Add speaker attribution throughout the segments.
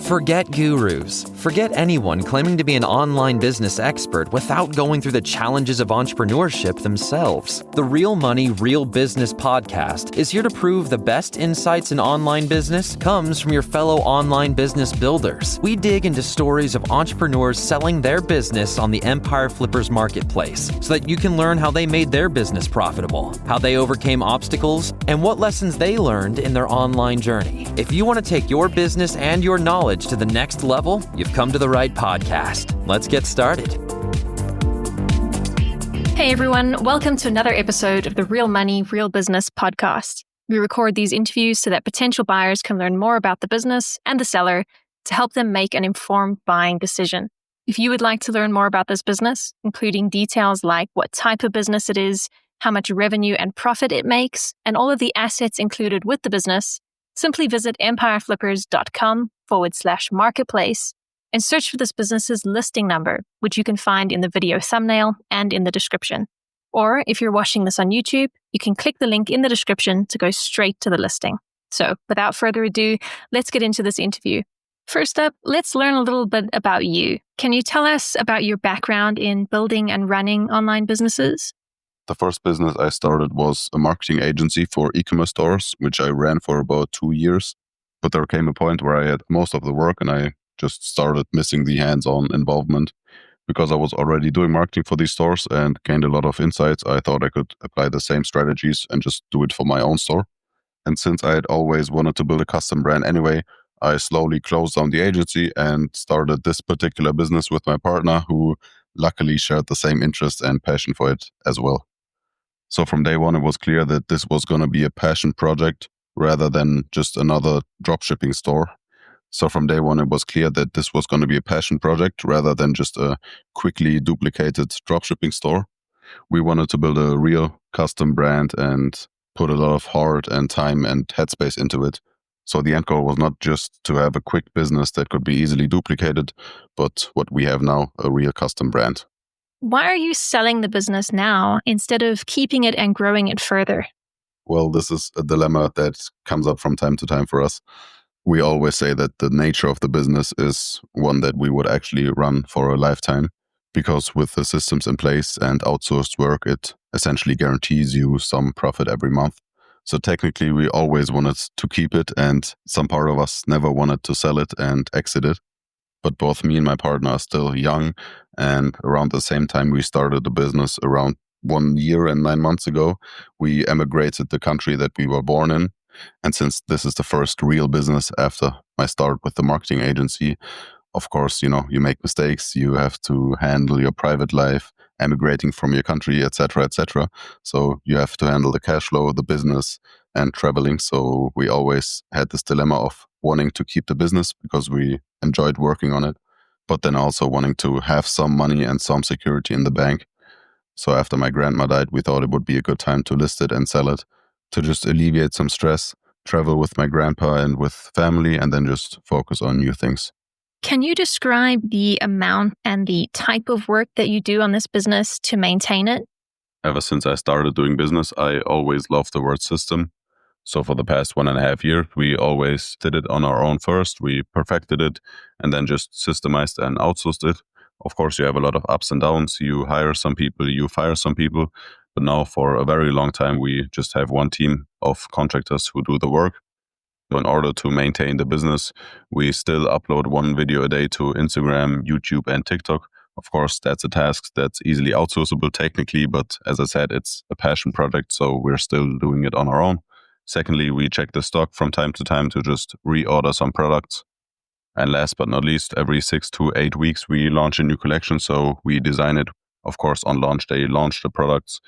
Speaker 1: Forget gurus. Forget anyone claiming to be an online business expert without going through the challenges of entrepreneurship themselves. The Real Money, Real Business podcast is here to prove the best insights in online business comes from your fellow online business builders. We dig into stories of entrepreneurs selling their business on the Empire Flippers marketplace so that you can learn how they made their business profitable, how they overcame obstacles, and what lessons they learned in their online journey. If you want to take your business and your knowledge to the next level, you've come to the right podcast. Let's get started.
Speaker 2: Hey everyone, welcome to another episode of the Real Money, Real Business podcast. We record these interviews so that potential buyers can learn more about the business and the seller to help them make an informed buying decision. If you would like to learn more about this business, including details like what type of business it is, how much revenue and profit it makes, and all of the assets included with the business, simply visit empireflippers.com/marketplace and search for this business's listing number, which you can find in the video thumbnail and in the description. Or if you're watching this on YouTube, you can click the link in the description to go straight to the listing. So without further ado, let's get into this interview. First up, let's learn a little bit about you. Can you tell us about your background in building and running online businesses?
Speaker 3: The first business I started was a marketing agency for eCommerce stores, which I ran for about 2 years. But there came a point where I had most of the work and I just started missing the hands-on involvement. Because I was already doing marketing for these stores and gained a lot of insights, I thought I could apply the same strategies and just do it for my own store. And since I had always wanted to build a custom brand anyway, I slowly closed down the agency and started this particular business with my partner, who luckily shared the same interest and passion for it as well. So from day one, it was clear that this was going to be a passion project rather than just another dropshipping store. So from day one, it was clear that this was going to be a passion project rather than just a quickly duplicated dropshipping store. We wanted to build a real custom brand and put a lot of heart and time and headspace into it. So the end goal was not just to have a quick business that could be easily duplicated, but what we have now, a real custom brand.
Speaker 2: Why are you selling the business now instead of keeping it and growing it further?
Speaker 3: Well, this is a dilemma that comes up from time to time for us. We always say that the nature of the business is one that we would actually run for a lifetime, because with the systems in place and outsourced work, it essentially guarantees you some profit every month. So technically, we always wanted to keep it, and some part of us never wanted to sell it and exit it. But both me and my partner are still young, and around the same time we started the business, around 1 year and 9 months ago, we emigrated the country that we were born in. And since this is the first real business after my start with the marketing agency, of course, you make mistakes, you have to handle your private life, emigrating from your country, etc., etc. So you have to handle the cash flow, the business, and traveling. So we always had this dilemma of wanting to keep the business because we enjoyed working on it, but then also wanting to have some money and some security in the bank. So after my grandma died, we thought it would be a good time to list it and sell it, to just alleviate some stress, travel with my grandpa and with family, and then just focus on new things.
Speaker 2: Can you describe the amount and the type of work that you do on this business to maintain it?
Speaker 3: Ever since I started doing business, I always loved the word system. So for the past 1.5 years, we always did it on our own first. We perfected it and then just systemized and outsourced it. Of course, you have a lot of ups and downs. You hire some people, you fire some people. But now for a very long time, we just have one team of contractors who do the work. In order to maintain the business, we still upload 1 video a day to Instagram, YouTube, and TikTok. Of course, that's a task that's easily outsourceable technically, but as I said, it's a passion project, so we're still doing it on our own. Secondly, we check the stock from time to time to just reorder some products. And last but not least, every 6 to 8 weeks, we launch a new collection. So we design it, of course, on launch day, launch the products.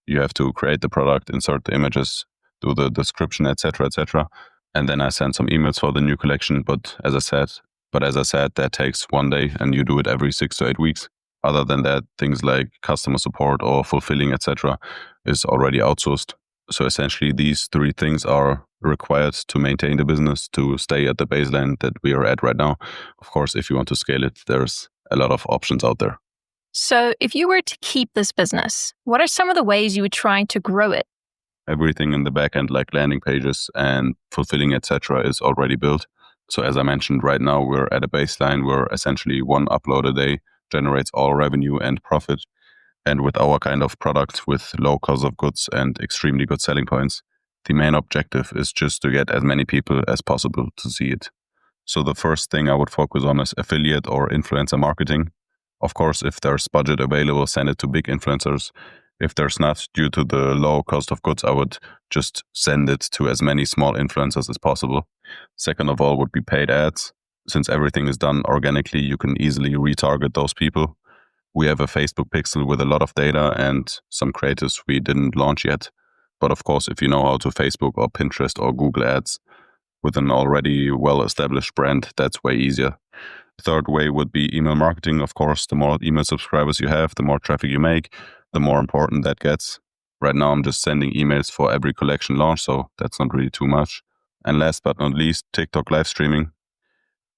Speaker 3: You have to create the product, insert the images, do the description, etc., etc. And then I send some emails for the new collection. But as I said, that takes 1 day and you do it every 6 to 8 weeks. Other than that, things like customer support or fulfilling, etc., is already outsourced. So essentially, these 3 things are required to maintain the business, to stay at the baseline that we are at right now. Of course, if you want to scale it, there's a lot of options out there.
Speaker 2: So if you were to keep this business, what are some of the ways you would try to grow it?
Speaker 3: Everything in the back end, like landing pages and fulfilling, etc., is already built. So as I mentioned, right now we're at a baseline where essentially one upload a day generates all revenue and profit. And with our kind of product with low cost of goods and extremely good selling points, the main objective is just to get as many people as possible to see it. So the first thing I would focus on is affiliate or influencer marketing. Of course, if there's budget available, send it to big influencers. If there's not, due to the low cost of goods, I would just send it to as many small influencers as possible. Second of all would be paid ads. Since everything is done organically, you can easily retarget those people. We have a Facebook pixel with a lot of data and some creatives we didn't launch yet. But of course, if you know how to Facebook or Pinterest or Google Ads with an already well-established brand, that's way easier. Third way would be email marketing. Of course, the more email subscribers you have, the more traffic you make, the more important that gets. Right now, I'm just sending emails for every collection launch, so that's not really too much. And last but not least, TikTok live streaming.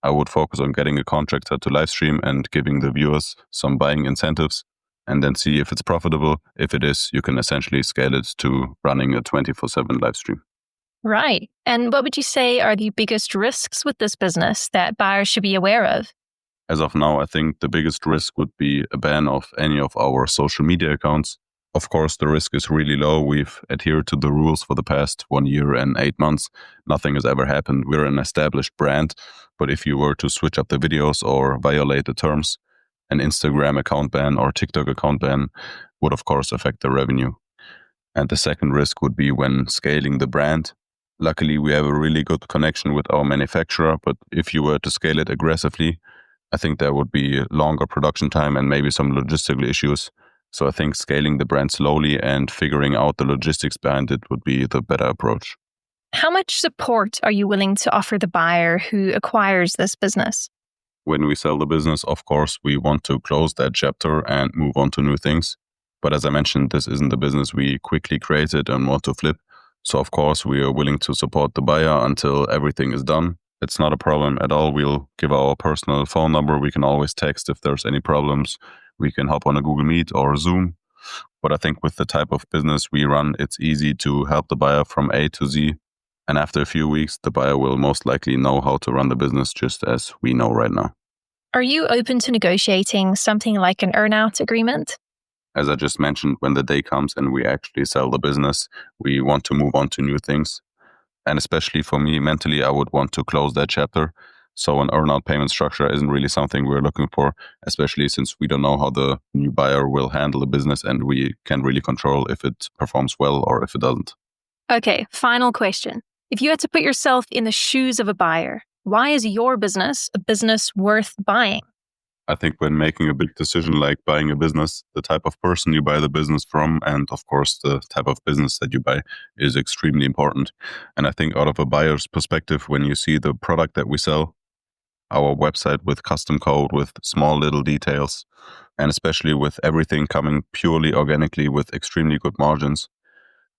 Speaker 3: I would focus on getting a contractor to live stream and giving the viewers some buying incentives and then see if it's profitable. If it is, you can essentially scale it to running a 24/7 live stream.
Speaker 2: Right. And what would you say are the biggest risks with this business that buyers should be aware of?
Speaker 3: As of now, I think the biggest risk would be a ban of any of our social media accounts. Of course, the risk is really low. We've adhered to the rules for the past 1 year and 8 months. Nothing has ever happened. We're an established brand. But if you were to switch up the videos or violate the terms, an Instagram account ban or TikTok account ban would, of course, affect the revenue. And the second risk would be when scaling the brand. Luckily, we have a really good connection with our manufacturer. But if you were to scale it aggressively, I think there would be longer production time and maybe some logistical issues. So I think scaling the brand slowly and figuring out the logistics behind it would be the better approach.
Speaker 2: How much support are you willing to offer the buyer who acquires this business?
Speaker 3: When we sell the business, of course, we want to close that chapter and move on to new things. But as I mentioned, this isn't the business we quickly created and want to flip. So of course, we are willing to support the buyer until everything is done. It's not a problem at all. We'll give our personal phone number. We can always text if there's any problems. We can hop on a Google Meet or Zoom. But I think with the type of business we run, it's easy to help the buyer from A to Z. And after a few weeks, the buyer will most likely know how to run the business just as we know right now.
Speaker 2: Are you open to negotiating something like an earn-out agreement?
Speaker 3: As I just mentioned, when the day comes and we actually sell the business, we want to move on to new things. And especially for me, mentally, I would want to close that chapter. So an earn-out payment structure isn't really something we're looking for, especially since we don't know how the new buyer will handle the business and we can't really control if it performs well or if it doesn't.
Speaker 2: Okay, final question. If you had to put yourself in the shoes of a buyer, why is your business a business worth buying?
Speaker 3: I think when making a big decision like buying a business, the type of person you buy the business from and, of course, the type of business that you buy is extremely important. And I think out of a buyer's perspective, when you see the product that we sell, our website with custom code, with small little details, and especially with everything coming purely organically with extremely good margins,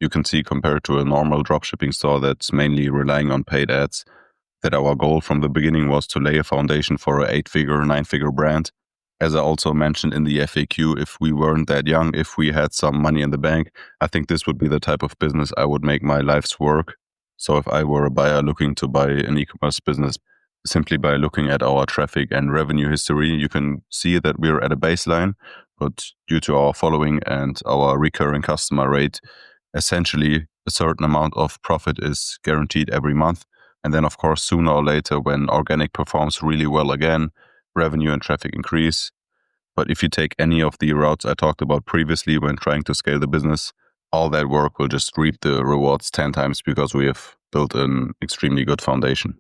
Speaker 3: you can see compared to a normal dropshipping store that's mainly relying on paid ads, that our goal from the beginning was to lay a foundation for an 8-figure, 9-figure brand. As I also mentioned in the FAQ, if we weren't that young, if we had some money in the bank, I think this would be the type of business I would make my life's work. So if I were a buyer looking to buy an e-commerce business, simply by looking at our traffic and revenue history, you can see that we're at a baseline, but due to our following and our recurring customer rate, essentially a certain amount of profit is guaranteed every month. And then, of course, sooner or later, when organic performs really well again, revenue and traffic increase. But if you take any of the routes I talked about previously when trying to scale the business, all that work will just reap the rewards 10 times because we have built an extremely good foundation.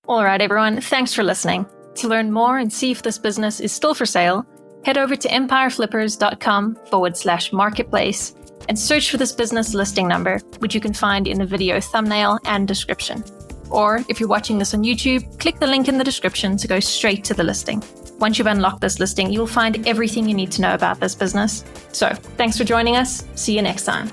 Speaker 2: All right, everyone. Thanks for listening. To learn more and see if this business is still for sale, head over to empireflippers.com/marketplace and search for this business listing number, which you can find in the video thumbnail and description. Or if you're watching this on YouTube, click the link in the description to go straight to the listing. Once you've unlocked this listing, you'll find everything you need to know about this business. So, thanks for joining us. See you next time.